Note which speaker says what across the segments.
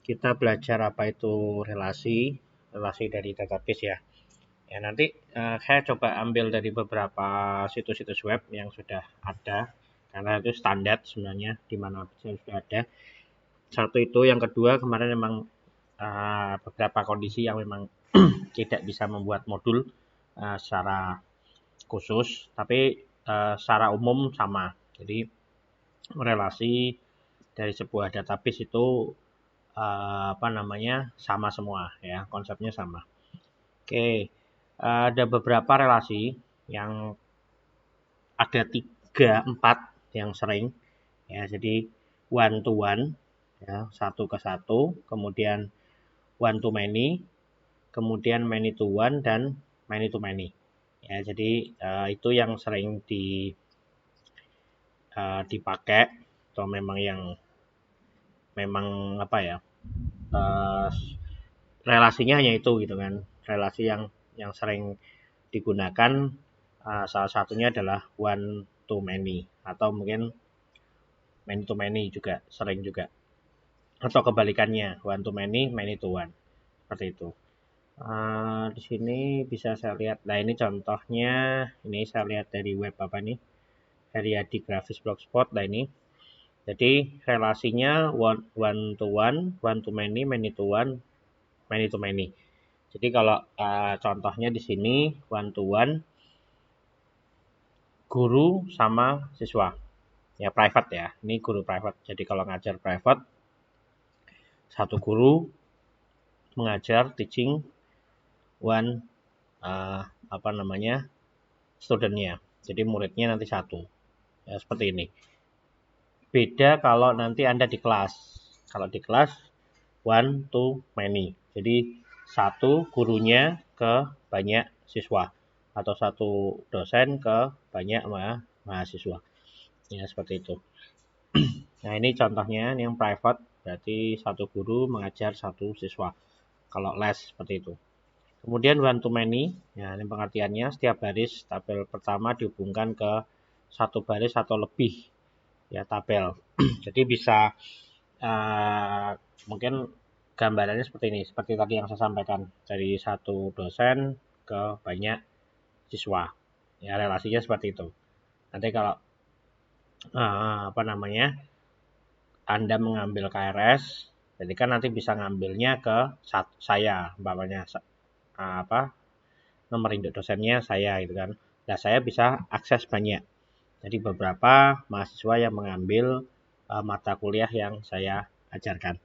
Speaker 1: kita belajar apa itu relasi dari database ya. Ya nanti saya coba ambil dari beberapa situs-situs web yang sudah ada, karena itu standar sebenarnya di mana sudah ada. Satu itu, yang kedua kemarin memang beberapa kondisi yang memang tidak bisa membuat modul secara khusus, tapi secara umum sama. Jadi relasi dari sebuah database itu sama semua ya, konsepnya sama. Oke, ada beberapa relasi yang ada 3-4 yang sering ya. Jadi one to one ya, satu ke satu, kemudian one to many, kemudian many to one, dan many to many ya. Jadi itu yang sering dipakai, atau memang apa ya, relasinya hanya itu gitu kan. Relasi yang sering digunakan salah satunya adalah one to many, atau mungkin many to many juga sering juga, atau kebalikannya one to many to one, seperti itu. Di sini bisa saya lihat. Nah ini contohnya, ini saya lihat dari web apa nih, Heriadi Grafis Blogspot. Nah ini jadi relasinya one to one to many to one, many to many. Jadi kalau contohnya di sini one to one, guru sama siswa ya, private ya, ini guru private. Jadi kalau ngajar private, satu guru mengajar teaching one studentnya, jadi muridnya nanti satu ya, seperti ini. Beda kalau nanti Anda di kelas. Kalau di kelas one to many, jadi satu gurunya ke banyak siswa, atau satu dosen ke banyak mahasiswa ya, seperti itu. Nah ini contohnya, ini yang private, berarti satu guru mengajar satu siswa. Kalau les seperti itu. Kemudian one to many, ya ini pengertiannya, setiap baris tabel pertama dihubungkan ke satu baris atau lebih ya tabel. Jadi bisa mungkin gambarannya seperti ini, seperti tadi yang saya sampaikan, dari satu dosen ke banyak siswa ya, relasinya seperti itu. Nanti kalau Anda mengambil KRS, jadi kan nanti bisa ngambilnya ke saya, umpamanya nomor induk dosennya saya gitu kan. Nah saya bisa akses banyak, jadi beberapa mahasiswa yang mengambil mata kuliah yang saya ajarkan,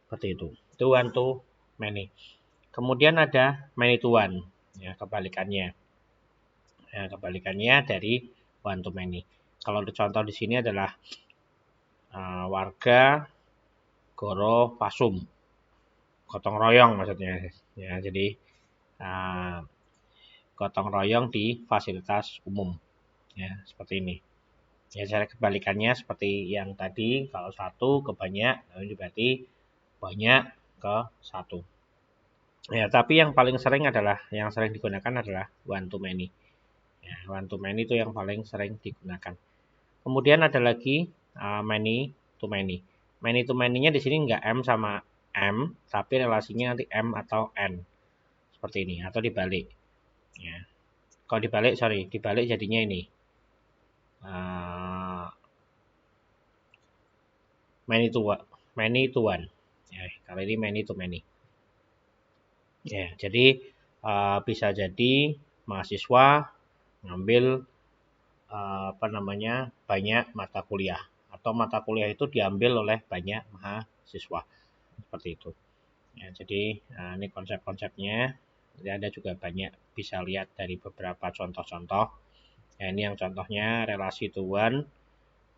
Speaker 1: seperti itu. Itu one to many. Kemudian ada many to one ya, kebalikannya ya, kebalikannya dari one to many. Kalau contoh di sini adalah warga Goro Pasum, gotong royong maksudnya ya. Jadi gotong royong di fasilitas umum ya, seperti ini ya. Cara kebalikannya seperti yang tadi, kalau satu ke banyak, ini berarti banyak ke satu ya. Tapi yang paling sering digunakan adalah one to many ya. One to many itu yang paling sering digunakan. Kemudian ada lagi many to many. Many to many-nya di sini enggak M sama M, tapi relasinya nanti M atau N, seperti ini, atau dibalik ya. Kalau dibalik jadinya ini many to one ya. Kali ini many to many ya. Jadi bisa jadi mahasiswa ngambil banyak mata kuliah, atau mata kuliah itu diambil oleh banyak mahasiswa, seperti itu ya. Jadi ini konsep-konsepnya. Jadi Anda juga banyak bisa lihat dari beberapa contoh-contoh ya. Ini yang contohnya relasi to one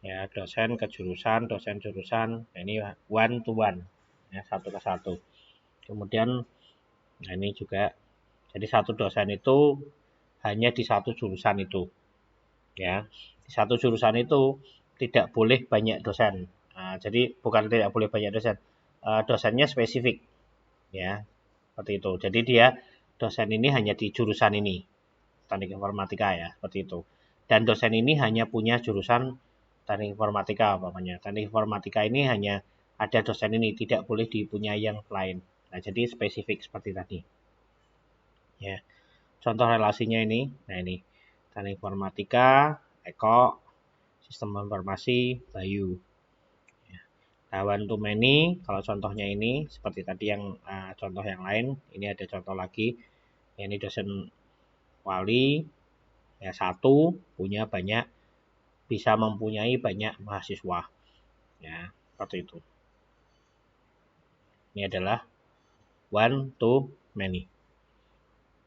Speaker 1: ya, dosen ke jurusan, dosen jurusan. Nah, ini one to one ya, satu ke satu. Kemudian nah ini juga, jadi satu dosen itu hanya di satu jurusan itu ya. Di satu jurusan itu tidak boleh banyak dosen. Jadi bukan tidak boleh banyak dosen, dosennya spesifik ya, seperti itu. Jadi dia dosen ini hanya di jurusan ini, teknik informatika ya, seperti itu. Dan dosen ini hanya punya jurusan teknik informatika umpamanya. Teknik informatika ini hanya ada dosen ini, tidak boleh dipunyai yang lain. Nah, jadi spesifik seperti tadi. Ya. Contoh relasinya ini. Nah, ini. Teknik informatika, Eko, sistem informasi, Bayu. Nah, one to many, kalau contohnya ini, seperti tadi yang contoh yang lain, ini ada contoh lagi. Ini dosen wali, ya satu, punya banyak, bisa mempunyai banyak mahasiswa. Ya, seperti itu. Ini adalah one to many.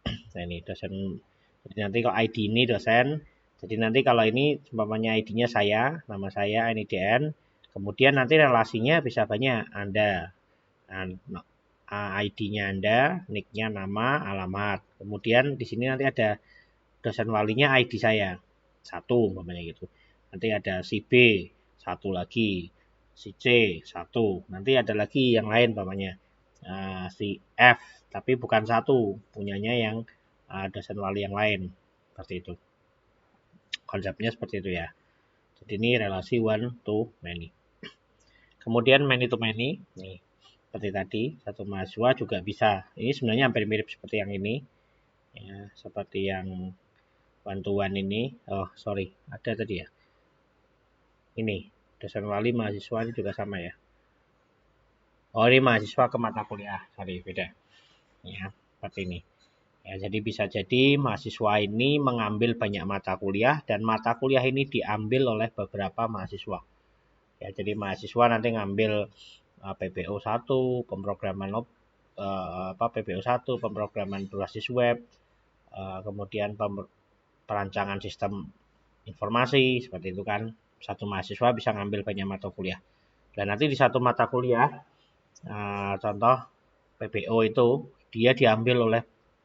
Speaker 1: Nah, ini dosen. Jadi nanti kalau ID ini dosen, jadi nanti kalau ini umpamanya ID-nya saya, nama saya NIDN, kemudian nanti relasinya bisa banyak. Anda, ID-nya Anda, nick-nya nama, alamat. Kemudian di sini nanti ada dosen walinya ID saya. Satu umpamanya gitu. Nanti ada si B, satu lagi. Si C, satu. Nanti ada lagi yang lain umpamanya. Si F, tapi bukan satu. Punyanya yang dosen wali yang lain. Seperti itu. Konsepnya seperti itu ya. Jadi ini relasi one to many. Kemudian many to many. Nih, seperti tadi, satu mahasiswa juga bisa. Ini sebenarnya hampir mirip seperti yang ini. Ya, seperti yang one to one ini. Oh, sorry. Ada tadi ya. Ini, dosen wali mahasiswa ini juga sama ya. Oh, ini mahasiswa ke mata kuliah. Sorry, beda. Ya, seperti ini. Ya, jadi bisa jadi mahasiswa ini mengambil banyak mata kuliah dan mata kuliah ini diambil oleh beberapa mahasiswa. Ya, jadi mahasiswa nanti ngambil PBO 1, pemrograman PBO 1, pemrograman berbasis web, kemudian perancangan sistem informasi, seperti itu kan. Satu mahasiswa bisa ngambil banyak mata kuliah. Dan nanti di satu mata kuliah, contoh PBO itu, dia diambil oleh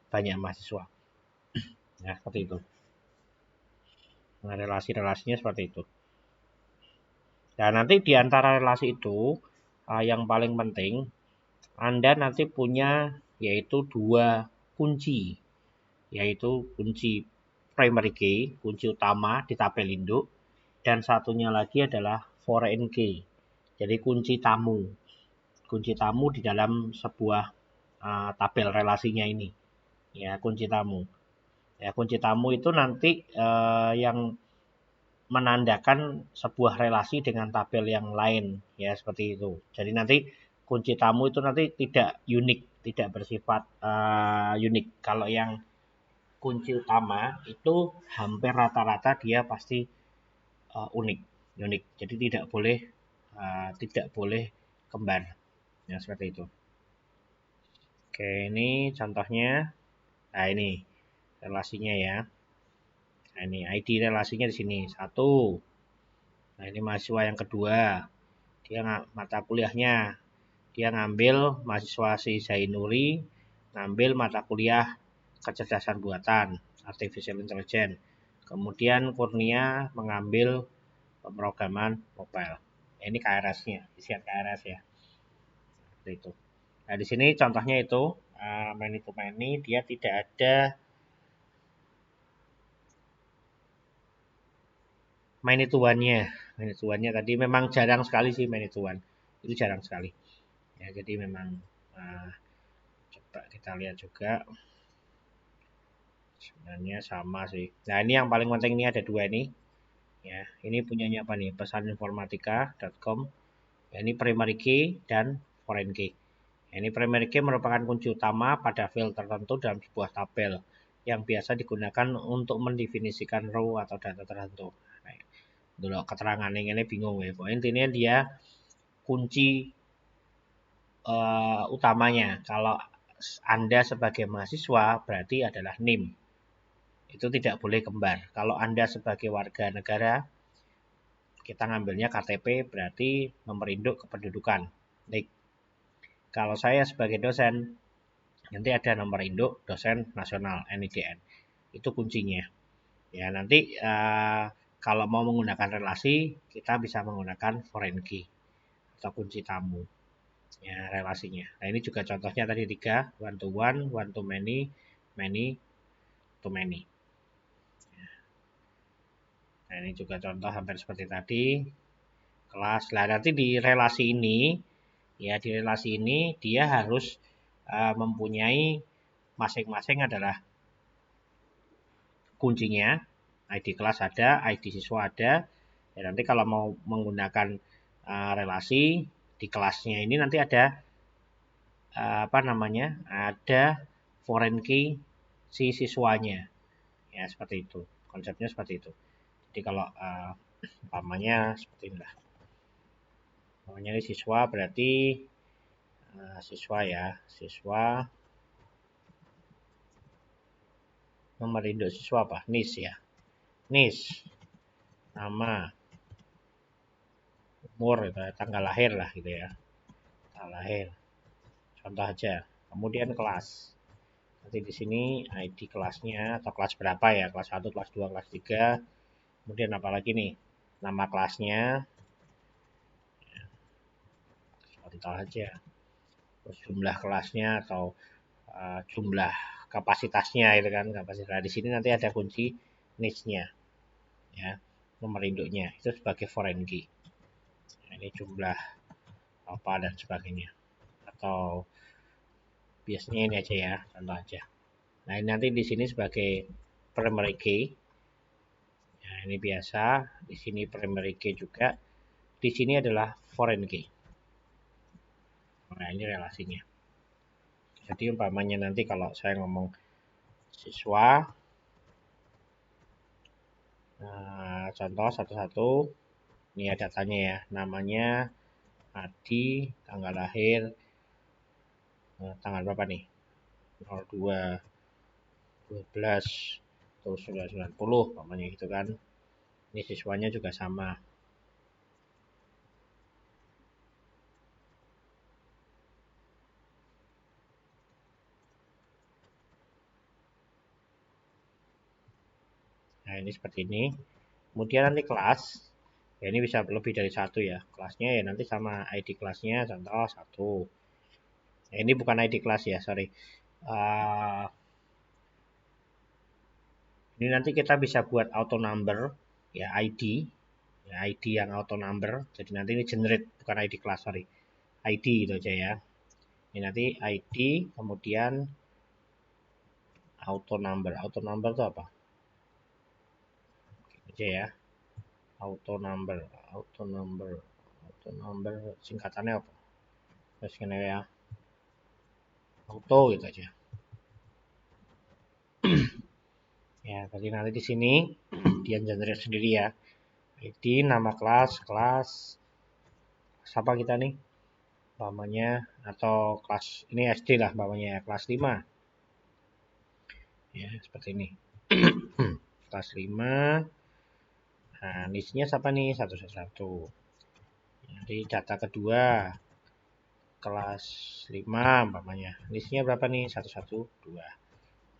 Speaker 1: banyak mahasiswa. Ya, seperti itu. Nah, relasi-relasinya seperti itu. Nah, nanti di antara relasi itu, yang paling penting, Anda nanti punya yaitu dua kunci, yaitu kunci primary key, kunci utama di tabel induk, dan satunya lagi adalah foreign key, jadi kunci tamu. Kunci tamu di dalam sebuah tabel relasinya ini. Ya, kunci tamu. Ya, kunci tamu itu nanti yang menandakan sebuah relasi dengan tabel yang lain, ya seperti itu. Jadi nanti kunci tamu itu nanti tidak unik, tidak bersifat unik. Kalau yang kunci utama itu hampir rata-rata dia pasti unik. Jadi tidak boleh kembar. Ya seperti itu. Oke, ini contohnya. Nah, ini relasinya ya. Nah, ini ID relasinya di sini 1. Nah, ini mahasiswa yang kedua. Dia mata kuliahnya. Dia ngambil mahasiswa si Zainuri, ngambil mata kuliah kecerdasan buatan, artificial intelligence. Kemudian Kurnia mengambil pemrograman mobile. Ini KRS-nya, isian KRS ya. Seperti itu. Nah, di sini contohnya itu many to many, dia tidak ada many to one-nya. Many to one-nya tadi memang jarang sekali sih many to one. Itu jarang sekali. Ya, jadi memang coba kita lihat juga. Sebenarnya sama sih. Nah, ini yang paling penting ini ada dua ini. Ya, ini punyanya apa nih? Pesaninformatika.com. Ya, ini primary key dan foreign key. Ya, ini primary key merupakan kunci utama pada file tertentu dalam sebuah tabel yang biasa digunakan untuk mendefinisikan row atau data tertentu. Nah, dulu keterangan ini bingung ya. Pokoknya intinya dia kunci utamanya. Kalau Anda sebagai mahasiswa berarti adalah NIM. Itu tidak boleh kembar. Kalau Anda sebagai warga negara, kita ngambilnya KTP berarti nomor induk kependudukan. NIK. Kalau saya sebagai dosen, nanti ada nomor induk dosen nasional NIDN. Itu kuncinya. Ya, nanti kalau mau menggunakan relasi, kita bisa menggunakan foreign key atau kunci tamu. Ya, relasinya. Nah, ini juga contohnya tadi 3, one to many, many to many. Nah, ini juga contoh hampir seperti tadi. Kelas. Nah, nanti di relasi ini Ya, di relasi ini dia harus mempunyai masing-masing adalah kuncinya. ID kelas ada, ID siswa ada. Ya, nanti kalau mau menggunakan relasi di kelasnya ini nanti ada apa namanya? Ada foreign key si siswanya. Ya, seperti itu. Konsepnya seperti itu. Jadi kalau umpamanya seperti inilah. Namanya ini siswa berarti siswa ya, siswa nomor induk siswa apa? NIS ya. NIS, nama, umur, gitu, tanggal lahir lah gitu ya. Tanggal lahir. Contoh aja. Kemudian kelas. Nanti di sini ID kelasnya atau kelas berapa ya? Kelas 1, kelas 2, kelas 3. Kemudian apalagi nih? Nama kelasnya. Contoh aja. Terus jumlah kelasnya atau jumlah kapasitasnya itu kan, kapasitas. Nah, di sini nanti ada kunci NIS-nya ya, nomor induknya itu sebagai foreign key. Nah, ini jumlah apa dan sebagainya, atau biasanya ini aja ya, contoh aja. Nah, ini nanti di sini sebagai primary key. Nah, ini biasa, di sini primary key juga. Di sini adalah foreign key. Nah, ini relasinya. Jadi umpamanya nanti kalau saya ngomong siswa, nah, contoh satu-satu, ini ada datanya ya, namanya Adi, tanggal lahir, tanggal berapa nih? 02 12 terus 1990 umpamanya gitu kan. Ini siswanya juga sama. Nah, ini seperti ini. Kemudian nanti kelas, ya ini bisa lebih dari satu ya. Kelasnya ya nanti sama ID kelasnya, contoh 1. Nah, ini bukan ID kelas ya, sorry. Ini nanti kita bisa buat auto number, ya ID. Ya, ID yang auto number. Jadi nanti ini generate, bukan ID kelas, sorry. ID itu aja ya. Ini nanti ID, kemudian auto number. Auto number itu apa? Aja ya. Auto number, auto number, auto number singkatannya apa? Terus ini ya. Auto gitu aja. Ya, berarti nanti di sini dia generate sendiri ya. ID, nama kelas, kelas siapa kita nih? Umpamanya atau kelas ini SD lah umpamanya ya, kelas 5. Ya, seperti ini. Kelas 5. Nah, NIS-nya siapa nih? 111. Jadi data kedua kelas 5 umpamanya. NIS-nya berapa nih? 112.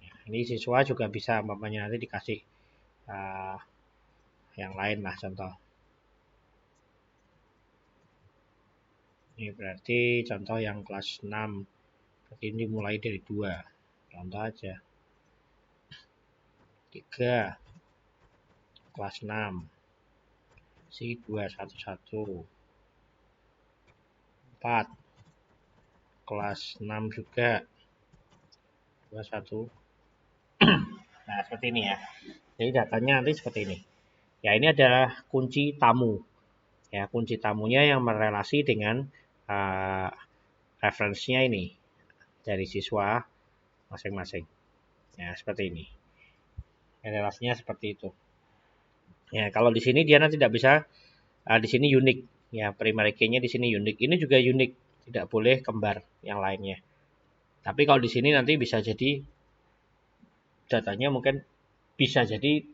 Speaker 1: Ya, ini siswa juga bisa umpamanya nanti dikasih yang lain lah contoh. Ini berarti contoh yang kelas 6. Berarti ini mulai dari 2. Contoh aja. 3. Kelas 6. Si 211. 4. Kelas 6 juga. 21. Nah, seperti ini ya. Jadi datanya nanti seperti ini. Ya, ini adalah kunci tamu. Ya, kunci tamunya yang merelasi dengan referensinya ini dari siswa masing-masing. Ya, seperti ini. Relasinya seperti itu. Ya, kalau di sini dia nanti tidak bisa di sini unik. Ya, primary key-nya di sini unik. Ini juga unik, tidak boleh kembar yang lainnya. Tapi kalau di sini nanti bisa jadi datanya mungkin bisa jadi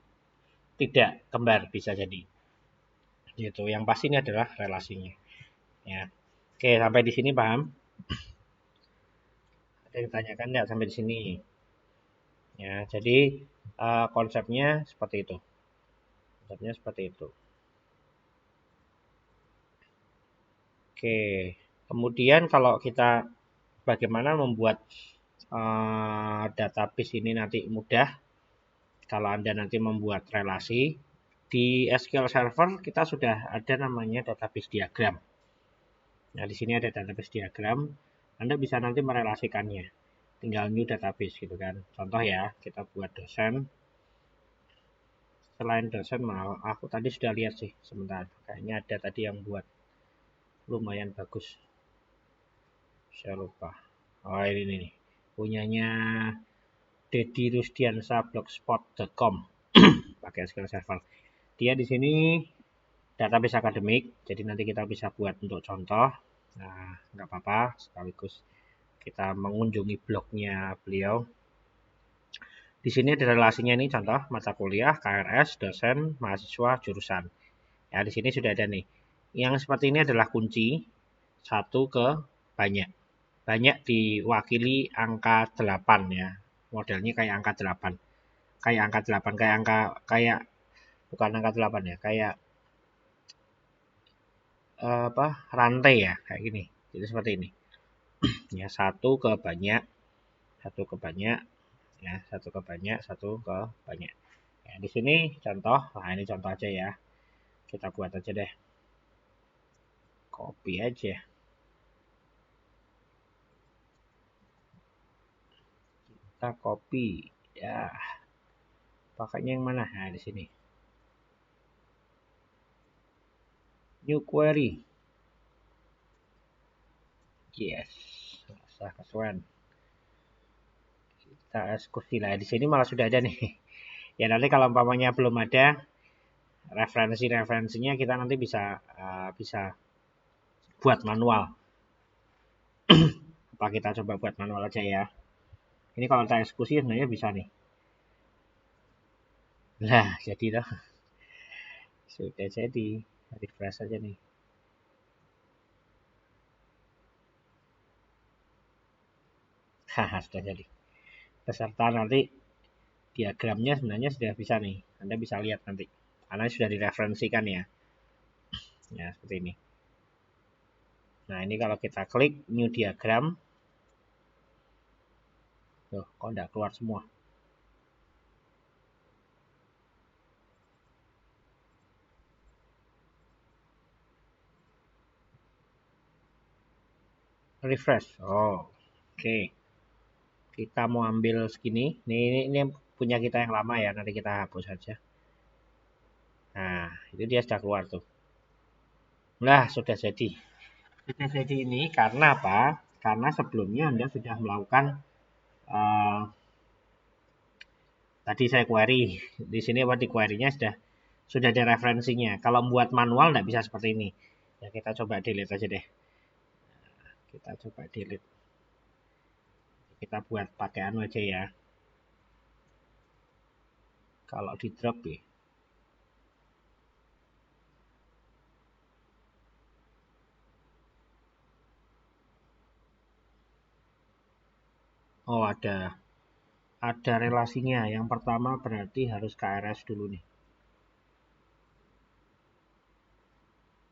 Speaker 1: tidak kembar, bisa jadi. Gitu. Yang pasti ini adalah relasinya. Ya. Oke, sampai di sini paham? Ada yang ditanyakan enggak sampai di sini? Ya, jadi konsepnya seperti itu. Konsepnya seperti itu. Oke, kemudian kalau kita bagaimana membuat database ini nanti mudah. Kalau Anda nanti membuat relasi di SQL Server kita sudah ada namanya database diagram. Nah, di sini ada database diagram. Anda bisa nanti merelasikannya. Tinggal new database gitu kan. Contoh ya, kita buat dosen. Selain dosen, aku tadi sudah lihat sih sebentar. Kayaknya ada tadi yang buat lumayan bagus. Saya lupa. Oh, ini nih. Punyanya Dedi Rusdiansa blogspot.com. Pakai SQL Server. Dia di sini database akademik, jadi nanti kita bisa buat untuk contoh. Nah, nggak apa-apa, sekaligus kita mengunjungi blognya beliau. Di sini ada relasinya nih, contoh mata kuliah, KRS, dosen, mahasiswa, jurusan. Ya, di sini sudah ada nih. Yang seperti ini adalah kunci satu ke banyak. Banyak diwakili angka 8 ya. Modelnya kayak angka 8. Kayak angka 8, kayak bukan angka 8 ya, kayak rantai ya, kayak gini. Jadi seperti ini. Ya, satu ke banyak, satu ke banyak, ya, satu ke banyak, satu ke banyak. Ya, di sini contoh, nah ini contoh aja ya. Kita buat aja deh. Copy aja. Kita copy. Ya. Pakainya yang mana? Nah, di sini. New query. Yes. Rasa kesuwen. Kita eksekusi lah. Di sini malah sudah ada nih. Ya, nanti kalau umpamanya belum ada referensinya kita nanti bisa buat manual. Apa kita coba buat manual aja ya. Ini kalau kita eksekusi sebenarnya bisa nih. Nah, jadi dah. Sudah jadi. Refresh aja nih. Haha, sudah jadi. Beserta nanti diagramnya sebenarnya sudah bisa nih. Anda bisa lihat nanti. Karena sudah direferensikan ya. Ya, seperti ini. Nah, ini kalau kita klik new diagram. Tuh, kok enggak keluar semua. Refresh. Oh, oke. Kita mau ambil segini. Ini punya kita yang lama ya. Nanti kita hapus saja. Nah, itu dia sudah keluar tuh. Nah, sudah jadi. Sudah jadi ini karena apa? Karena sebelumnya Anda sudah melakukan tadi saya query. Di sini di query-nya sudah ada referensinya. Kalau buat manual nggak bisa seperti ini. Ya, kita coba delete aja deh. Kita coba delete. Kita buat pakai anu aja ya. Kalau di drop ya. Oh, ada relasinya. Yang pertama berarti harus KRS dulu nih.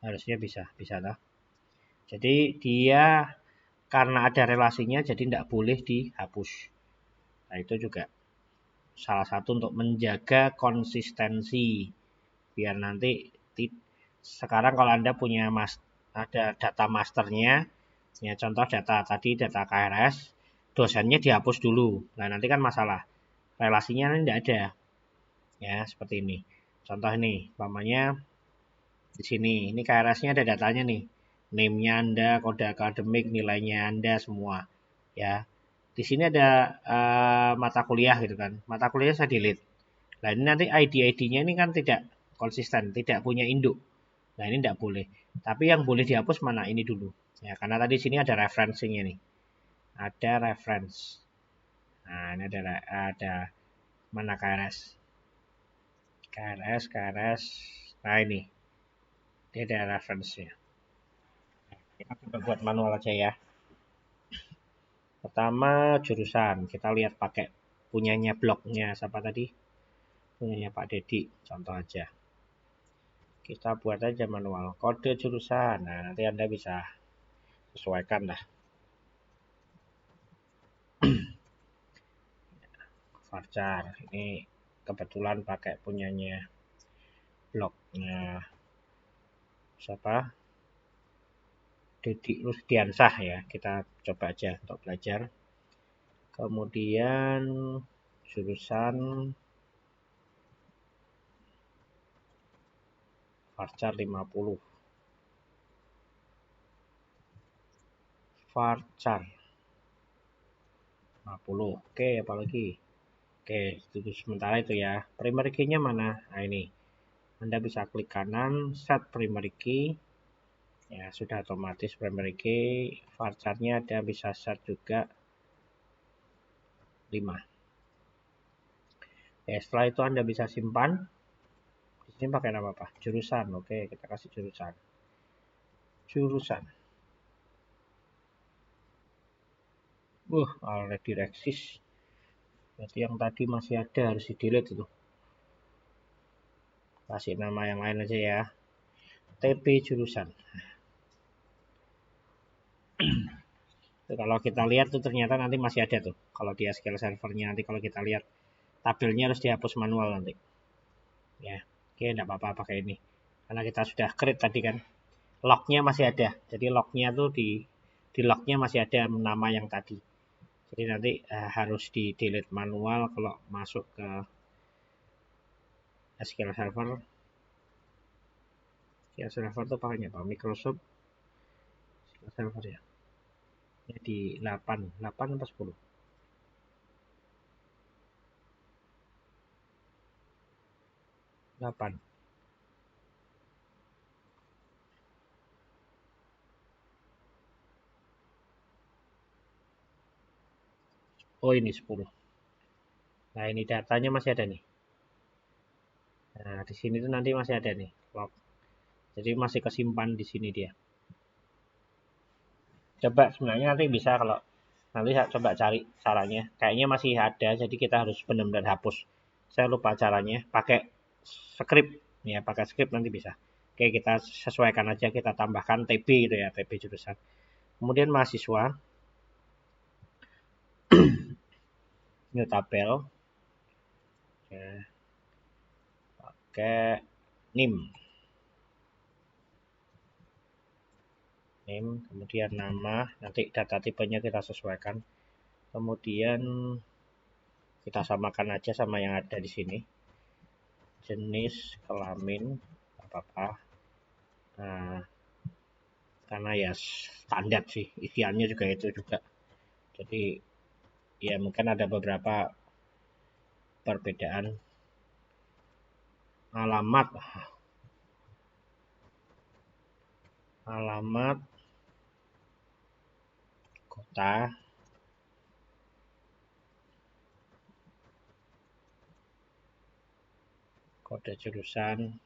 Speaker 1: Harusnya bisa lah. Jadi dia karena ada relasinya jadi tidak boleh dihapus. Nah, itu juga salah satu untuk menjaga konsistensi. Biar nanti sekarang kalau Anda punya ada data masternya, ya contoh data KRS, dosennya dihapus dulu. Nah, nanti kan masalah. Relasinya ini tidak ada. Ya, seperti ini. Contoh ini, umpamanya di sini, ini KRS-nya ada datanya nih. Name-nya Anda, kode akademik, nilainya Anda semua. Ya. Di sini ada mata kuliah gitu kan. Mata kuliah saya delete. Nah, ini nanti ID-ID-nya ini kan tidak konsisten, tidak punya induk. Nah, ini tidak boleh. Tapi yang boleh dihapus mana? Ini dulu. Ya, karena tadi sini ada referensinya nih. Ada reference. Nah, ini ada mana KRS? KRS. Nah, ini. Dia ada referensinya. Kita coba buat manual aja ya. Pertama jurusan. Kita lihat pakai punyanya blognya siapa tadi? Punyanya Pak Dedi. Contoh aja. Kita buat aja manual. Kode jurusan. Nah, nanti Anda bisa sesuaikan lah. Varchar. Ini kebetulan pakai punyanya blognya siapa? Dedi Rusdiansah ya, kita coba aja untuk belajar. Kemudian jurusan Varchar 50. Varchar 50. Oke, apalagi? Oke, itu sementara itu ya. Primary key-nya mana? Nah, ini. Anda bisa klik kanan, set primary key. Ya, sudah otomatis primary key. Varchar-nya ada bisa set juga 5. Ya, setelah itu Anda bisa simpan. Di sini pakai nama apa? Jurusan. Oke, kita kasih jurusan. Jurusan. Already exist. Berarti yang tadi masih ada, harus di delete itu. Kasih nama yang lain aja ya. TP jurusan. Tuh, kalau kita lihat tuh ternyata nanti masih ada tuh. Kalau di SQL servernya nanti kalau kita lihat tabelnya harus dihapus manual nanti. Ya, oke, enggak apa-apa pakai ini. Karena kita sudah create tadi kan. Lognya masih ada. Jadi lognya tuh di lognya masih ada nama yang tadi. Jadi nanti harus di delete manual kalau masuk ke SQL Server. SQL Server itu pakainya apa? Microsoft SQL Server ya. Ini di 8 atau 10? 8. Oh, ini 10. Nah, ini datanya masih ada nih. Nah, di sini tuh nanti masih ada nih log. Jadi masih kesimpan di sini dia. Coba sebenarnya nanti bisa kalau nanti saya coba cari caranya. Kayaknya masih ada, jadi kita harus benar-benar hapus. Saya lupa caranya. Pakai script ya, pakai script nanti bisa. Oke, kita sesuaikan aja, kita tambahkan TB gitu ya, TB jurusan. Kemudian mahasiswa, new tabel, ya, pakai NIM. Kemudian nama, nanti data tipenya kita sesuaikan. Kemudian kita samakan aja sama yang ada di sini. Jenis kelamin apa-apa. Nah, karena ya standar sih, isiannya juga itu juga. Jadi ya mungkin ada beberapa perbedaan. Alamat kota, kode jurusan.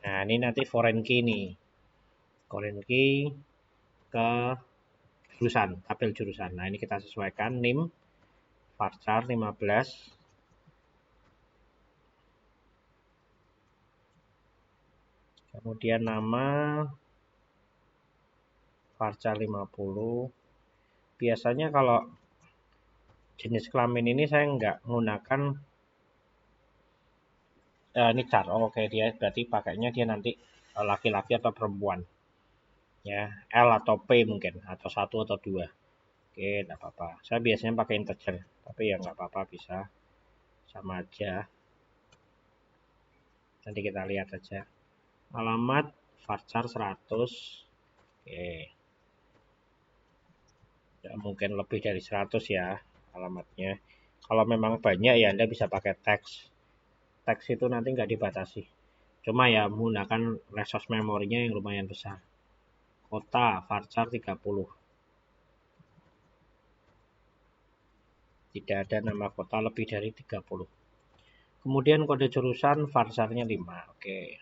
Speaker 1: Nah, ini nanti foreign key nih. Foreign key ke jurusan, tabel jurusan. Nah, ini kita sesuaikan NIM Varchar 15. Kemudian nama Varchar 50. Biasanya kalau jenis kelamin ini saya nggak menggunakan ini char. Oke, dia berarti pakainya dia nanti laki-laki atau perempuan. Ya, L atau P mungkin, atau 1 atau 2. Oke, enggak apa-apa. Saya biasanya pakai integer, tapi ya nggak apa-apa, bisa sama aja. Nanti kita lihat aja. Alamat Varchar 100. Oke. Ya, mungkin lebih dari 100 ya alamatnya. Kalau memang banyak ya Anda bisa pakai teks. Teks itu nanti nggak dibatasi. Cuma ya menggunakan resource memorinya yang lumayan besar. Kota Varchar 30. Tidak ada nama kota lebih dari 30. Kemudian kode jurusan Varcharnya 5. Oke.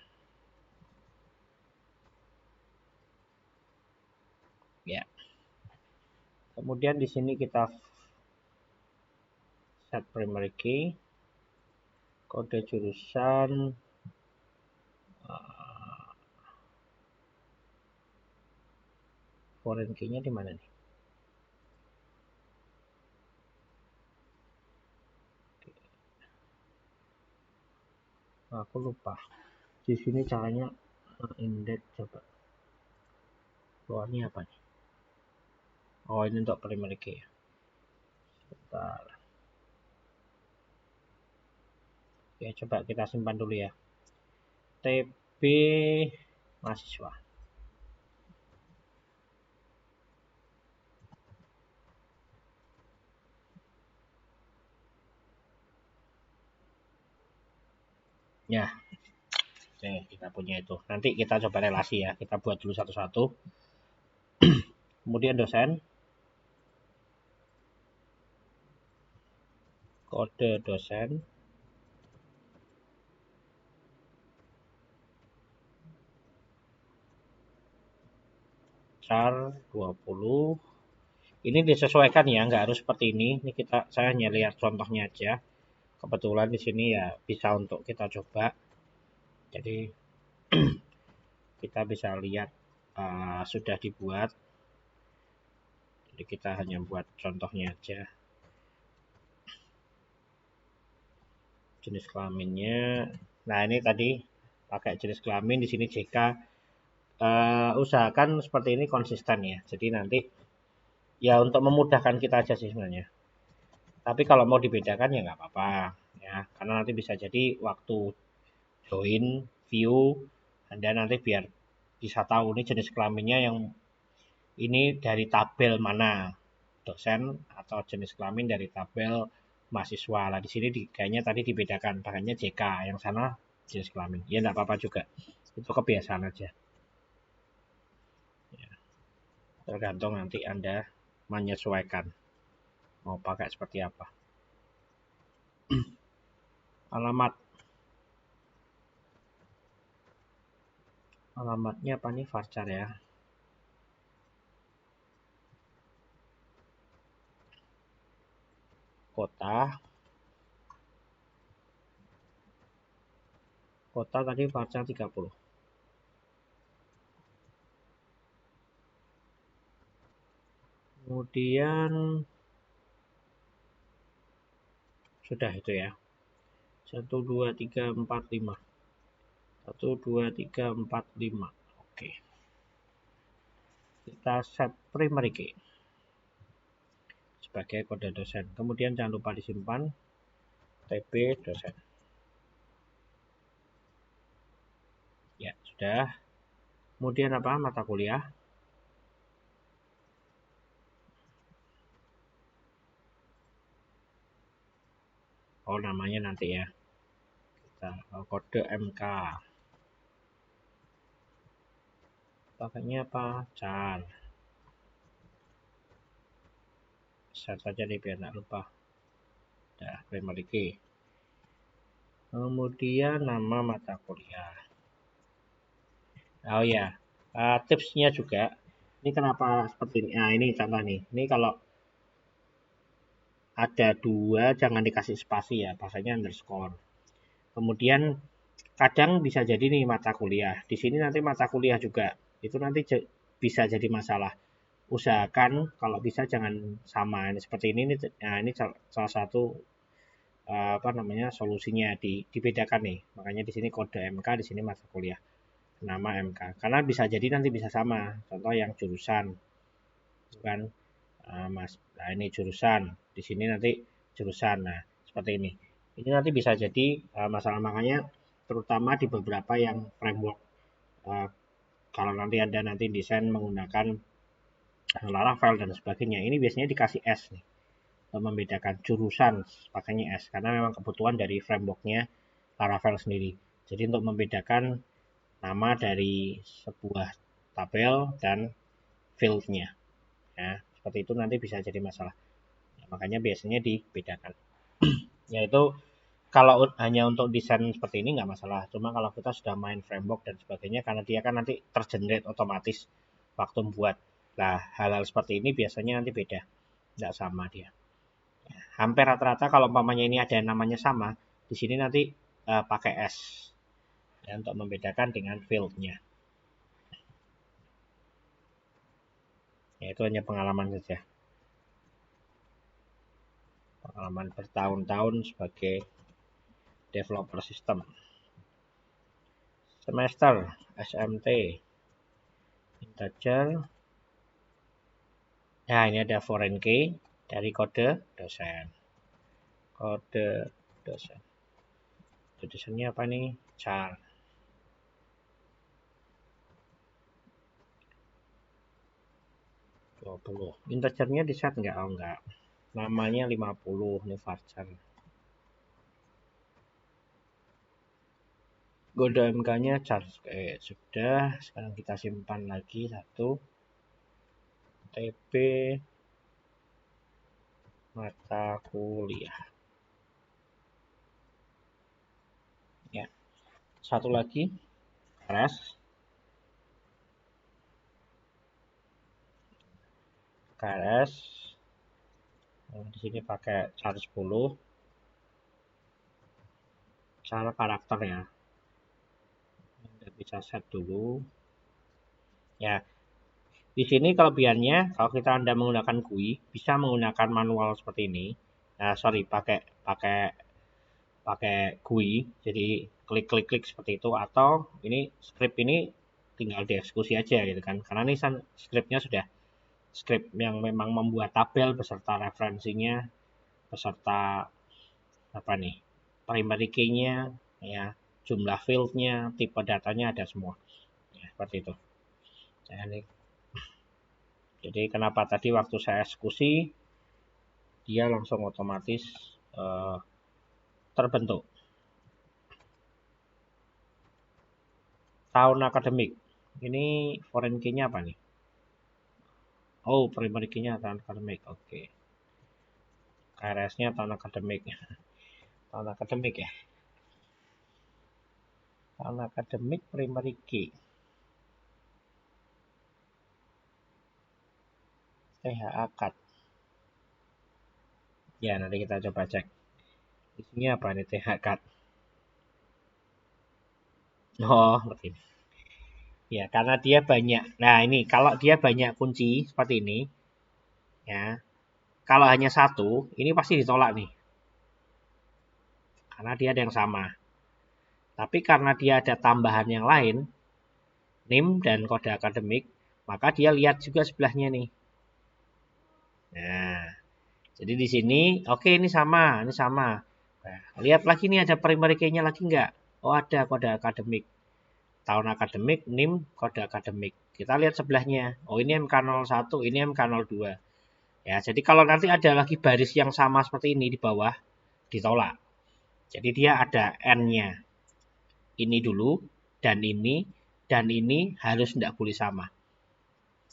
Speaker 1: Ya. Kemudian di sini kita set primary key, kode jurusan, foreign key-nya di mana nih? Aku lupa. Di sini caranya index coba. Keluarnya apa nih? Oh, ini untuk primary key. Bentar. Oke, coba kita simpan dulu ya. TB mahasiswa. Ya, oke, kita punya itu. Nanti kita coba relasi ya. Kita buat dulu satu-satu. Kemudian dosen. Kode dosen. Char 20. Ini disesuaikan ya, nggak harus seperti ini. Ini saya hanya lihat contohnya aja. Kebetulan di sini ya bisa untuk kita coba. Jadi kita bisa lihat sudah dibuat. Jadi kita hanya buat contohnya aja. Jenis kelaminnya. Nah, ini tadi pakai jenis kelamin, di sini JK. Usahakan seperti ini konsisten ya. Jadi nanti ya untuk memudahkan kita aja sih sebenarnya. Tapi kalau mau dibedakan ya nggak apa-apa ya, karena nanti bisa jadi waktu join view Anda nanti biar bisa tahu ini jenis kelaminnya yang ini dari tabel mana, dosen atau jenis kelamin dari tabel mahasiswa. Lah di sini kayaknya tadi dibedakan, pakainya JK, yang sana jenis kelamin. Ya nggak apa-apa juga, itu kebiasaan aja. Ya, tergantung nanti Anda menyesuaikan mau pakai seperti apa. Alamatnya apa nih, varchar ya. Kota tadi varchar 30. Kemudian sudah itu ya. 1 2 3 4 5. 1 2 3 4 5. Oke. Kita set primary key sebagai kode dosen. Kemudian jangan lupa disimpan TB dosen. Ya, sudah. Kemudian apa? Mata kuliah. Oh, namanya nanti ya. Kita kode MK. Pakainya apa? Char. Set saja nih biar nggak lupa. Dah, primary key. Kemudian nama mata kuliah. Oh ya, tipsnya juga. Ini kenapa seperti ini? Nah, ini contoh nih. Ini kalau ada 2 jangan dikasih spasi ya, bahasanya underscore. Kemudian kadang bisa jadi nih mata kuliah. Di sini nanti mata kuliah juga. Itu nanti bisa jadi masalah. Usahakan kalau bisa jangan sama. Ini seperti ini. Nah, ini salah satu apa namanya solusinya dibedakan nih. Makanya di sini kode MK, di sini mata kuliah. Nama MK. Karena bisa jadi nanti bisa sama. Contoh yang jurusan. Kan Mas, nah ini jurusan, di sini nanti jurusan. Nah, seperti ini. Ini nanti bisa jadi masalah, makanya terutama di beberapa yang framework. Kalau nanti Anda nanti desain menggunakan Laravel dan sebagainya, ini biasanya dikasih S nih, untuk membedakan jurusan pakainya S, karena memang kebutuhan dari frameworknya Laravel sendiri. Jadi untuk membedakan nama dari sebuah tabel dan fieldnya, ya, seperti itu nanti bisa jadi masalah. Makanya biasanya dibedakan. Yaitu kalau hanya untuk desain seperti ini nggak masalah. Cuma kalau kita sudah main framework dan sebagainya, karena dia kan nanti tergenerate otomatis waktu membuat. Nah, hal-hal seperti ini biasanya nanti beda. Nggak sama dia. Hampir rata-rata kalau umpamanya ini ada yang namanya sama, di sini nanti pakai S. Ya, untuk membedakan dengan fieldnya. Ya, itu hanya pengalaman saja. Pengalaman bertahun-tahun sebagai developer sistem. Semester SMT integer Nah, ini ada foreign key dari kode dosen. Kode dosen. Kode dosennya apa nih? Char. 20. Integernya di set enggak? Oh, enggak. Namanya 50. Ini varchar. Kode MK-nya char. Sudah. Sekarang kita simpan lagi satu. TP mata kuliah. Ya. Satu lagi. KRS. KRS. Di sini pakai char 10. Cara karakter ya. Anda bisa set dulu. Ya. Di sini kelebihannya kalau Anda menggunakan GUI bisa menggunakan manual seperti ini. Nah, sorry, pakai GUI. Jadi klik seperti itu, atau ini script ini tinggal dieksekusi aja gitu kan. Karena ini scriptnya sudah script yang memang membuat tabel beserta referensinya, beserta apa nih, primary key-nya, ya, jumlah field-nya, tipe datanya ada semua. Ya, seperti itu. Jadi kenapa tadi waktu saya eksekusi dia langsung otomatis terbentuk. Tahun akademik. Ini foreign key-nya apa nih? Oh, primary key-nya tahun akademik. Oke. KRS-nya tahun akademik. Tahun akademik ya. Tahun akademik primary key. THA cut. Ya, nanti kita coba cek. Isinya apa nih THA cut? Oh, begini. Ya, karena dia banyak. Nah, ini kalau dia banyak kunci seperti ini, ya. Kalau hanya satu, ini pasti ditolak nih. Karena dia ada yang sama. Tapi karena dia ada tambahan yang lain, NIM dan kode akademik, maka dia lihat juga sebelahnya nih. Nah, jadi di sini, oke, ini sama. Nah, lihat lagi nih ada primary key-nya lagi enggak? Oh, ada kode akademik. Tahun akademik, NIM, kode akademik. Kita lihat sebelahnya. Oh, ini MK01, ini MK02. Ya, jadi kalau nanti ada lagi baris yang sama seperti ini di bawah, ditolak. Jadi dia ada N-nya. Ini dulu, dan ini harus tidak boleh sama.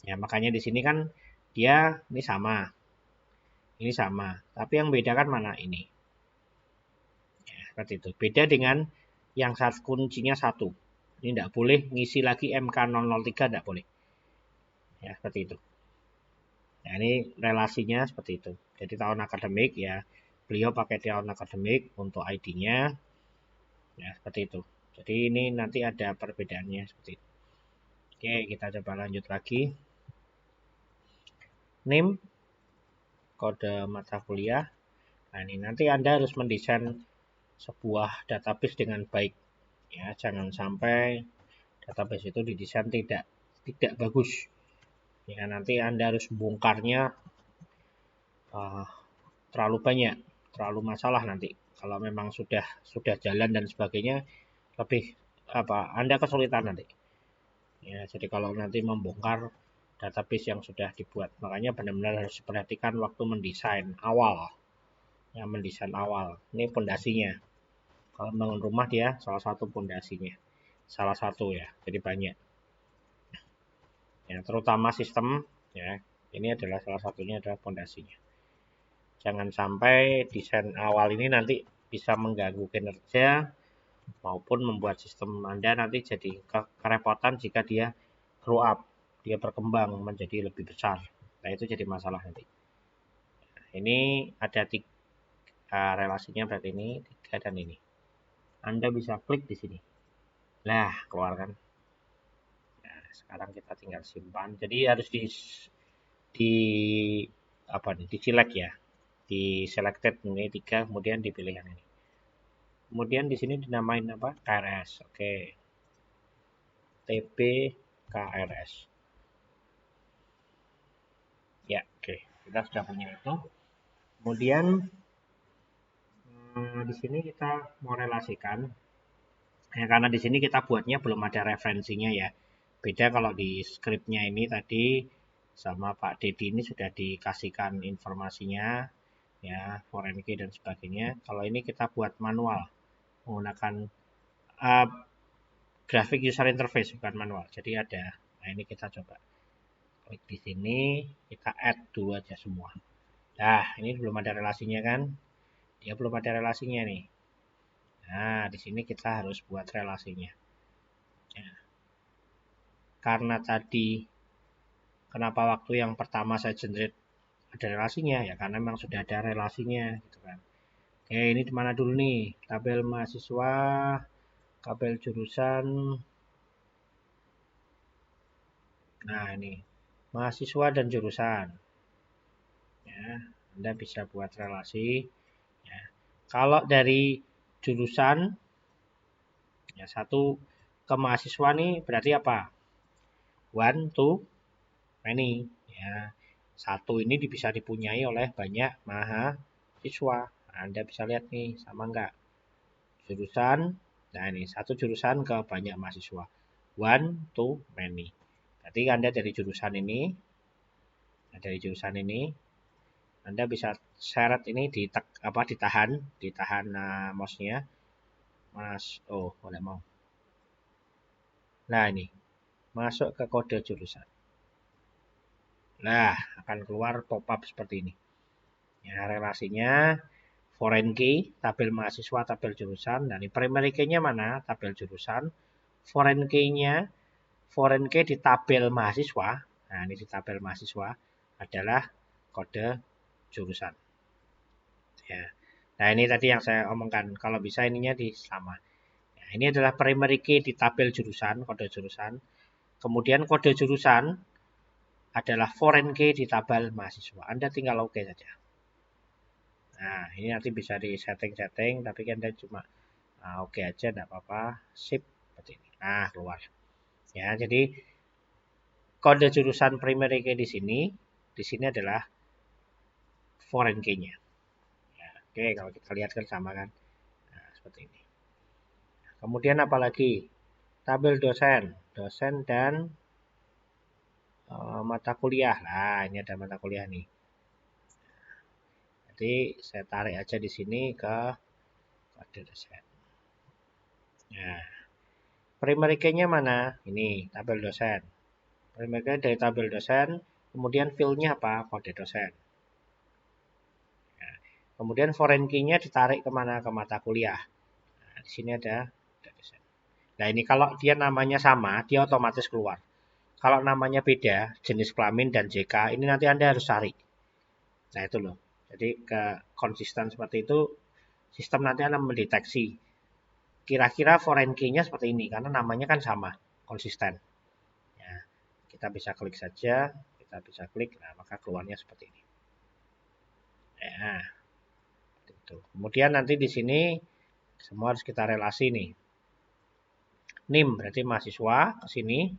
Speaker 1: Ya, makanya di sini kan dia ini sama. Ini sama. Tapi yang beda kan mana ini? Ya, seperti itu. Beda dengan yang kuncinya 1. Ini tidak boleh ngisi lagi MK003, tidak boleh. Ya, seperti itu. Nah, ini relasinya seperti itu. Jadi tahun akademik ya, beliau pakai tahun akademik untuk ID-nya. Ya, seperti itu. Jadi ini nanti ada perbedaannya seperti itu. Oke, kita coba lanjut lagi. NIM, kode mata kuliah. Nah, ini nanti Anda harus mendesain sebuah database dengan baik. Ya, jangan sampai database itu didesain tidak bagus. Ya, nanti Anda harus bongkarnya terlalu banyak, terlalu masalah nanti. Kalau memang sudah jalan dan sebagainya, lebih Anda kesulitan nanti. Ya, jadi kalau nanti membongkar database yang sudah dibuat, makanya benar-benar harus diperhatikan waktu mendesain awal. Ya, mendesain awal. Ini pondasinya. Kalau bangun rumah dia salah satu pondasinya. Salah satu ya, jadi banyak. Ya, terutama sistem ya. Ini adalah salah satunya adalah pondasinya. Jangan sampai desain awal ini nanti bisa mengganggu kinerja maupun membuat sistem Anda nanti jadi kerepotan jika dia grow up, dia berkembang menjadi lebih besar. Nah, itu jadi masalah nanti. Nah, ini ada relasinya berarti ini 3 dan ini. Anda bisa klik di sini. Nah, keluarkan. Nah, sekarang kita tinggal simpan. Jadi harus di apa nih? Di select ya. Di selected ini 3, kemudian dipilih yang ini. Kemudian di sini dinamain apa? KRS. Oke. TP KRS. Ya, oke. kita sudah punya itu. Kemudian di sini kita mau relasikan, ya, karena di sini kita buatnya belum ada referensinya ya. Beda kalau di scriptnya ini tadi sama Pak Dedi ini sudah dikasihkan informasinya, ya, foreign key dan sebagainya. Kalau ini kita buat manual menggunakan graphic user interface, bukan manual. Jadi ada, nah ini kita coba klik di sini, kita add dulu aja semua. Nah, ini belum ada relasinya kan? Dia belum ada relasinya nih. Nah, di sini kita harus buat relasinya. Ya. Karena tadi, kenapa waktu yang pertama saya generate ada relasinya? Ya karena memang sudah ada relasinya, gitu kan. Oke, ini di mana dulu nih? Tabel mahasiswa, tabel jurusan. Nah, ini mahasiswa dan jurusan. Ya, Anda bisa buat relasi. Ya. Kalau dari jurusan, ya satu ke mahasiswa nih berarti apa? One to many. Ya, satu ini bisa dipunyai oleh banyak mahasiswa. Nah, Anda bisa lihat nih, sama enggak? Jurusan, nah ini satu jurusan ke banyak mahasiswa. One to many. Berarti Anda dari jurusan ini, Anda bisa seret ini ditahan mouse-nya. Boleh mau. Nah, ini masuk ke kode jurusan. Nah, akan keluar pop-up seperti ini. Ya, relasinya foreign key, tabel mahasiswa, tabel jurusan. Dan ini primary key-nya mana? Tabel jurusan. Foreign key-nya, foreign key di tabel mahasiswa. Nah, ini di tabel mahasiswa adalah kode jurusan. Ya. Nah, ini tadi yang saya omongkan. Kalau bisa ininya sama. Ya, ini adalah primary key di tabel jurusan, kode jurusan. Kemudian kode jurusan adalah foreign key di tabel mahasiswa. Anda tinggal OK saja. Nah, ini nanti bisa di setting-setting, tapi kan Anda cuma OK aja, tidak apa-apa. Sip, seperti ini. Nah, keluar. Ya, jadi kode jurusan primary key di sini adalah foreign key-nya. Ya, oke, kalau kita lihat kan sama kan. Nah, seperti ini. Kemudian apalagi? Tabel dosen dan mata kuliah. Nah, ini ada mata kuliah nih. Jadi saya tarik aja di sini ke kode dosen. Nah, primary key-nya mana? Ini tabel dosen. Primary key dari tabel dosen, kemudian field-nya apa? Kode dosen. Nah, kemudian foreign key-nya ditarik kemana? Ke mata kuliah. Nah, di sini ada kode dosen. Nah, ini kalau dia namanya sama, dia otomatis keluar. Kalau namanya beda, jenis kelamin dan JK, ini nanti Anda harus cari. Nah, itu loh. Jadi ke konsisten seperti itu, sistem nanti akan mendeteksi. Kira-kira foreign key-nya seperti ini, karena namanya kan sama, konsisten. Ya, kita bisa klik saja, nah maka keluarnya seperti ini. Ya, itu. Kemudian nanti di sini semua harus kita relasi nih. NIM berarti mahasiswa ke sini,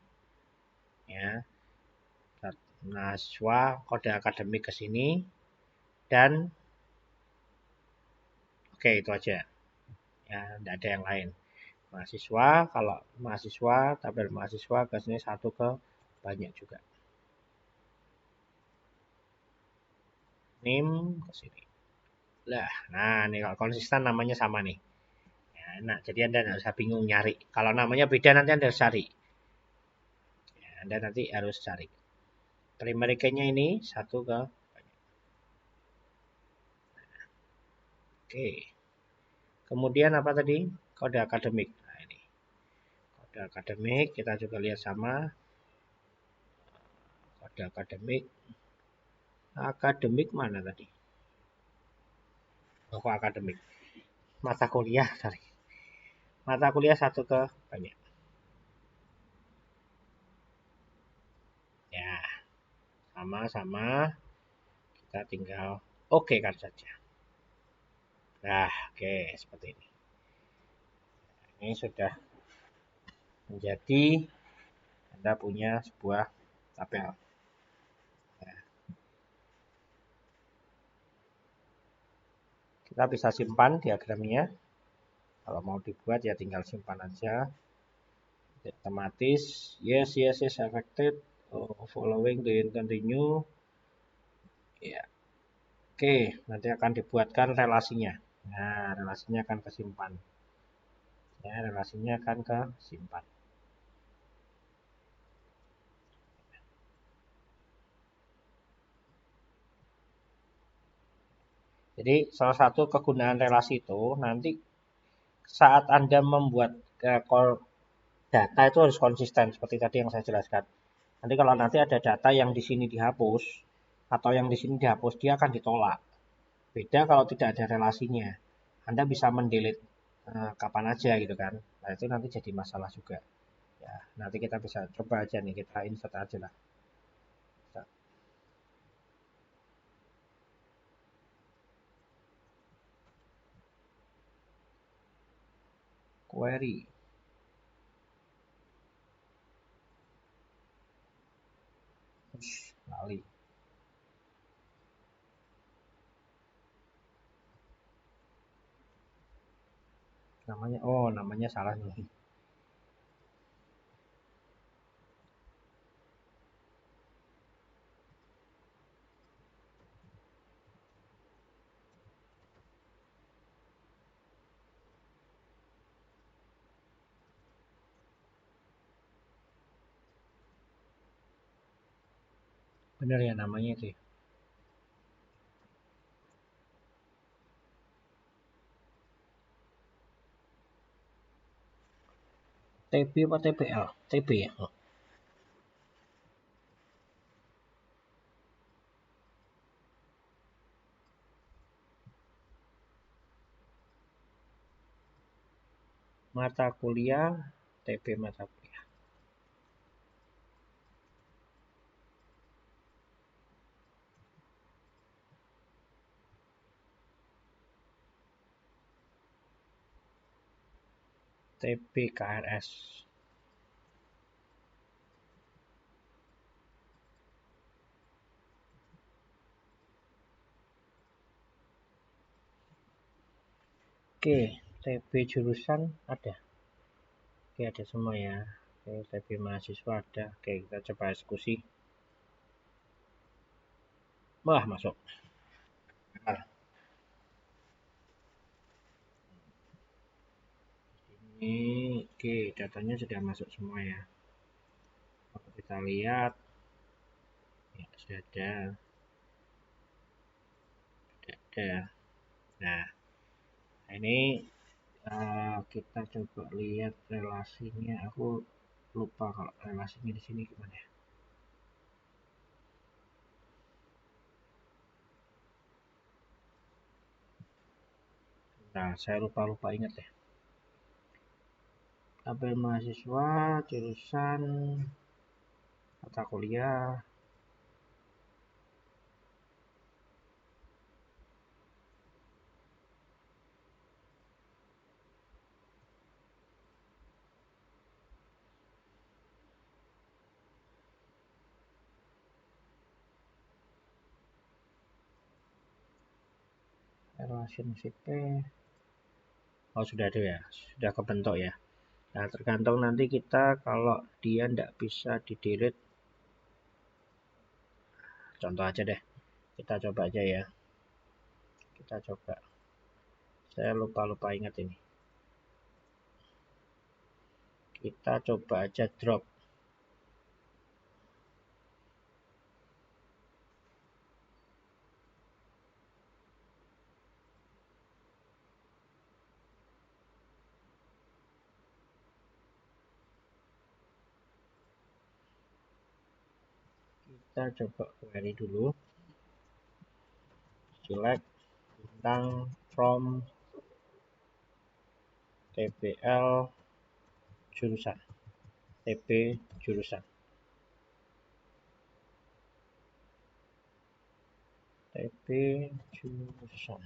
Speaker 1: ya. Mahasiswa kode akademik ke sini dan oke itu aja. Ya, tidak ada yang lain. Mahasiswa, kalau mahasiswa, tabel mahasiswa ke sini satu ke banyak juga. NIM ke sini. Nah, ini kalau konsisten namanya sama nih. Ya, enak, jadi Anda tidak usah bingung nyari. Kalau namanya beda nanti Anda harus cari. Ya, Anda nanti harus cari. Primary key-nya ini satu ke banyak. Oke. Kemudian apa tadi? Kode akademik. Nah, ini. Kode akademik kita juga lihat sama. Kode akademik. Akademik mana tadi? Oh, akademik. Mata kuliah, sorry. Mata kuliah satu ke banyak. Ya, sama-sama. Kita tinggal oke kan saja. Nah, oke, seperti ini. Ini sudah menjadi Anda punya sebuah tabel. kita bisa simpan diagramnya. Kalau mau dibuat ya tinggal simpan aja. Otomatis yes affected. Following the continue. Ya. Oke, nanti akan dibuatkan relasinya. Nah, relasinya akan kesimpan. Ya, relasinya akan kesimpan. Jadi salah satu kegunaan relasi itu nanti saat Anda membuat data itu harus konsisten seperti tadi yang saya jelaskan. Nanti kalau nanti ada data yang di sini dihapus atau yang di sini dihapus, dia akan ditolak. Beda kalau tidak ada relasinya. Anda bisa mendelete kapan aja gitu kan. Nah, itu nanti jadi masalah juga. Ya, nanti kita bisa coba aja nih, kita insert aja lah. Query. Lali. Namanya salah nih. Bener ya namanya itu. TP apa TPL? TP ya. Mata kuliah, TP mata kuliah. TP KRS. Oke, TP jurusan ada. Oke, ada semua ya. Oke, TP mahasiswa ada. Oke, kita coba eksekusi. Wah, masuk. Nah, ini oke, datanya sudah masuk semua ya. Kalau kita lihat, ya sudah ada. Sudah ada. Nah, ini kita coba lihat relasinya. Aku lupa kalau relasinya di sini gimana ya. Nah, saya lupa ingat ya. Tabel mahasiswa, jurusan, mata kuliah. Relationship. Oh, sudah ada ya. Sudah kebentuk ya. Nah, tergantung nanti kita kalau dia tidak bisa di delete. Contoh aja deh. Kita coba aja ya. Kita coba. Saya lupa ingat ini. Kita coba aja drop. Kita coba query dulu. Select bintang from TPL jurusan. TP jurusan. TP jurusan.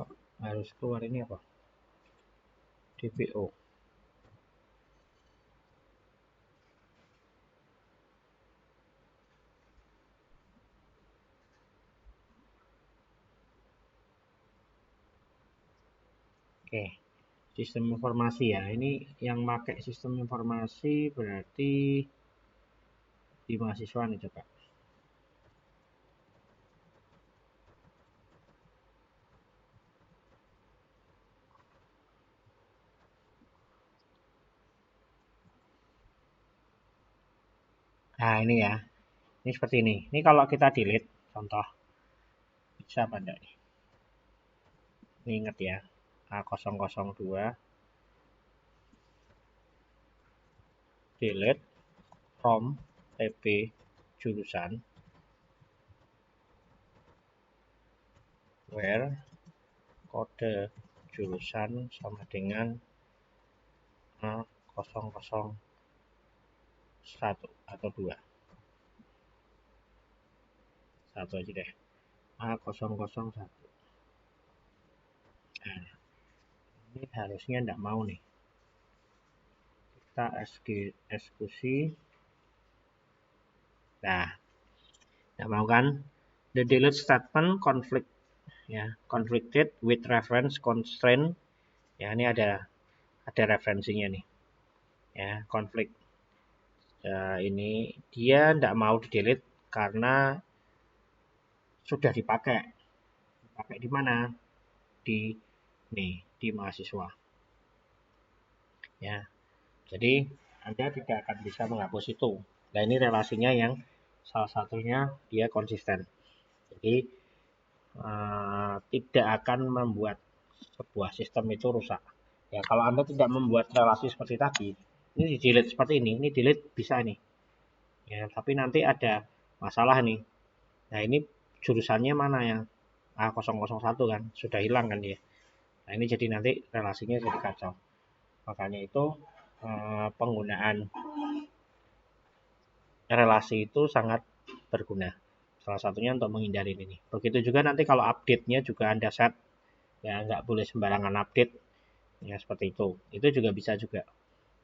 Speaker 1: Oh, harus keluar ini apa? DPO. Oke, sistem informasi ya. Ini yang pakai sistem informasi berarti di mahasiswa nih coba. Nah ini ya, ini seperti ini. Ini kalau kita delete, contoh, bisa apa enggak nih? Ini ingat ya, A002, delete from TP jurusan, where kode jurusan sama dengan A001 atau 2. Satu aja deh. A001. Nah, ini harusnya enggak mau nih. Kita eksekusi. Nah, enggak mau kan? The delete statement conflicted with reference constraint. Ya, ini ada referensinya nih. Ya, konflik. Ini dia enggak mau di delete karena sudah dipakai. Dipakai di mana? Di mahasiswa. Ya. Jadi Anda tidak akan bisa menghapus itu. Nah, ini relasinya yang salah satunya dia konsisten. Jadi tidak akan membuat sebuah sistem itu rusak. Ya, kalau Anda tidak membuat relasi seperti tadi, ini di delete seperti ini delete bisa nih. Ya, tapi nanti ada masalah nih. Nah, ini jurusannya mana yang A001 kan, sudah hilang kan dia. Nah, ini jadi nanti relasinya jadi kacau. Makanya itu penggunaan relasi itu sangat berguna. Salah satunya untuk menghindari ini. Begitu juga nanti kalau update-nya juga Anda set, ya nggak boleh sembarangan update, ya seperti itu. Itu juga bisa juga.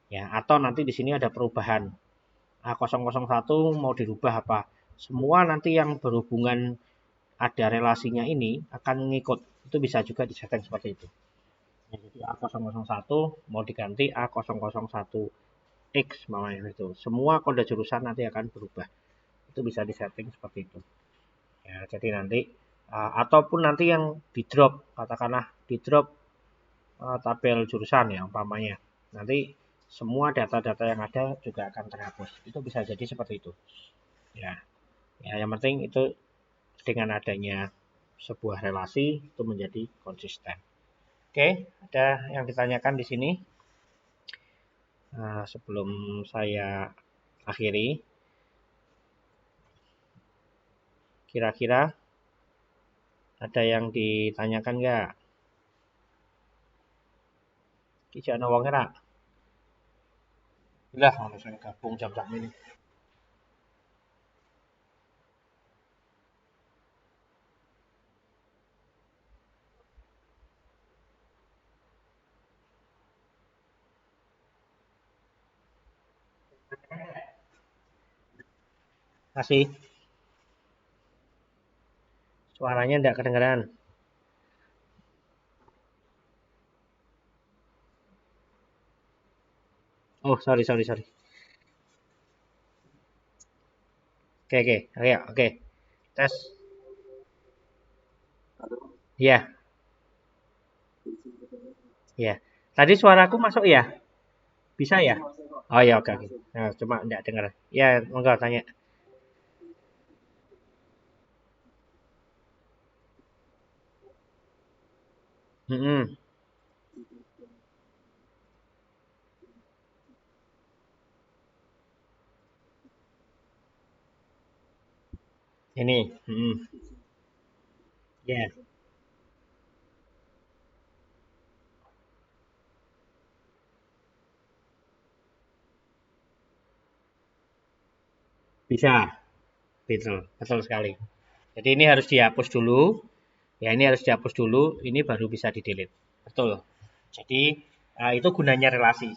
Speaker 1: Ya, atau nanti di sini ada perubahan. A001 mau dirubah apa? Semua nanti yang berhubungan ada relasinya ini akan ngikut. Itu bisa juga disetting seperti itu. Ya, jadi A001 mau diganti A001X namanya itu. Semua kode jurusan nanti akan berubah. Itu bisa disetting seperti itu. Ya, jadi nanti ataupun nanti yang di drop, katakanlah di drop tabel jurusan ya umpamanya. Nanti semua data-data yang ada juga akan terhapus. Itu bisa jadi seperti itu. Ya. Ya, yang penting itu dengan adanya sebuah relasi itu menjadi konsisten. Oke, ada yang ditanyakan di sini? Sebelum saya akhiri, kira-kira ada yang ditanyakan nggak? Kijak ana wong ora? Lah, langsung gabung jam-jam ini. Masih suaranya enggak kedengeran. Oh, sorry. Oke. Ayo, oke. Tes. Iya, iya. Tadi suaraku masuk ya? Bisa ya? Oh ya, oke. Nah, cuma enggak dengar. Ya, monggo tanya. Hmm, ini. Ya, bisa. Betul sekali. Jadi ini harus dihapus dulu. Ya, ini harus dihapus dulu. Ini baru bisa di-delete. Betul. Jadi itu gunanya relasi.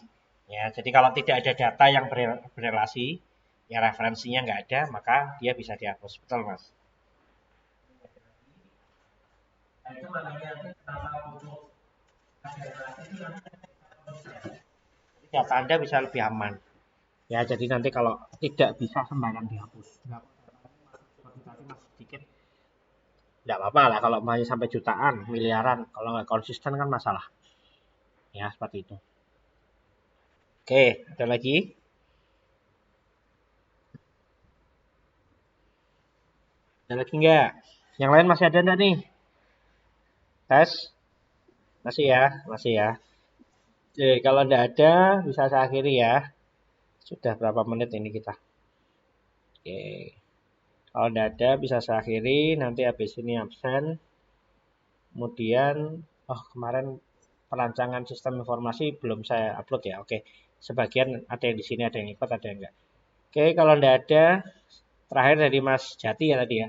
Speaker 1: Ya, jadi kalau tidak ada data yang berrelasi, ya referensinya nggak ada, maka dia bisa dihapus. Betul, Mas. Nah, itu makanya kenapa butuh Data Anda bisa lebih aman. Ya, jadi nanti kalau tidak bisa sembarangan dihapus. Masih sedikit, nggak apa-apa lah kalau masih sampai jutaan, miliaran. Kalau nggak konsisten kan masalah. Ya, seperti itu. Oke, ada lagi? Ada lagi nggak? Yang lain masih ada nggak nih? Tes? Masih ya? Masih ya? Oke, kalau nggak ada, bisa saya akhiri ya. Sudah berapa menit ini kita? Oke. Kalau nggak ada, bisa saya akhiri. Nanti habis ini absen. Kemudian, oh kemarin perancangan sistem informasi belum saya upload ya. Oke, sebagian ada yang di sini, ada yang ikut, ada yang enggak. Oke, kalau enggak ada, terakhir dari Mas Jati ya tadi ya.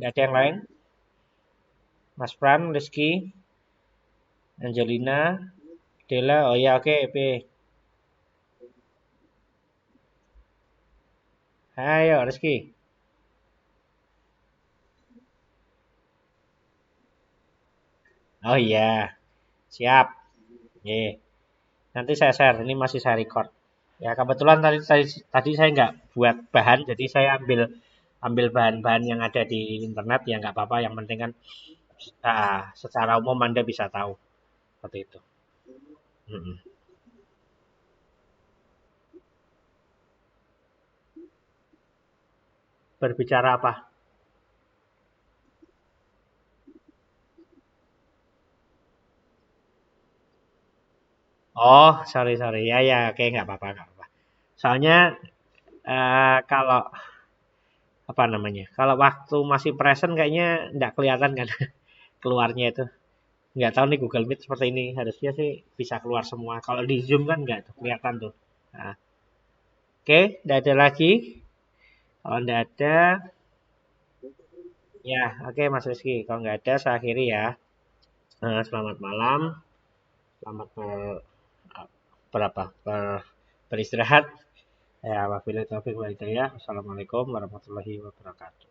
Speaker 1: Enggak ada yang lain? Mas Pran, Rizky, Angelina, Dela. Oh ya, oke, P. Ayo, Rizky. Oh iya, siap. Ye. Nanti saya share. Ini masih saya record. Ya kebetulan tadi saya nggak buat bahan, jadi saya ambil ambil bahan-bahan yang ada di internet ya nggak apa-apa. Yang penting kan secara umum Anda bisa tahu seperti itu. Mm-mm. Berbicara apa? Oh, sorry sorry. Ya ya, oke nggak apa-apa nggak apa-apa. Soalnya kalau apa namanya? Kalau waktu masih present kayaknya nggak kelihatan kan keluarnya itu. Nggak tahu nih Google Meet seperti ini. Harusnya sih bisa keluar semua. Kalau di Zoom kan nggak tuh, kelihatan tuh. Nah, oke, nggak ada lagi. Kalau nggak ada, ya oke Mas Rizky. Kalau nggak ada, saya akhiri ya. Selamat malam. Selamat berapa? Beristirahat. Ya, wabillahi taufiq wal hidayah. Wassalamualaikum warahmatullahi wabarakatuh.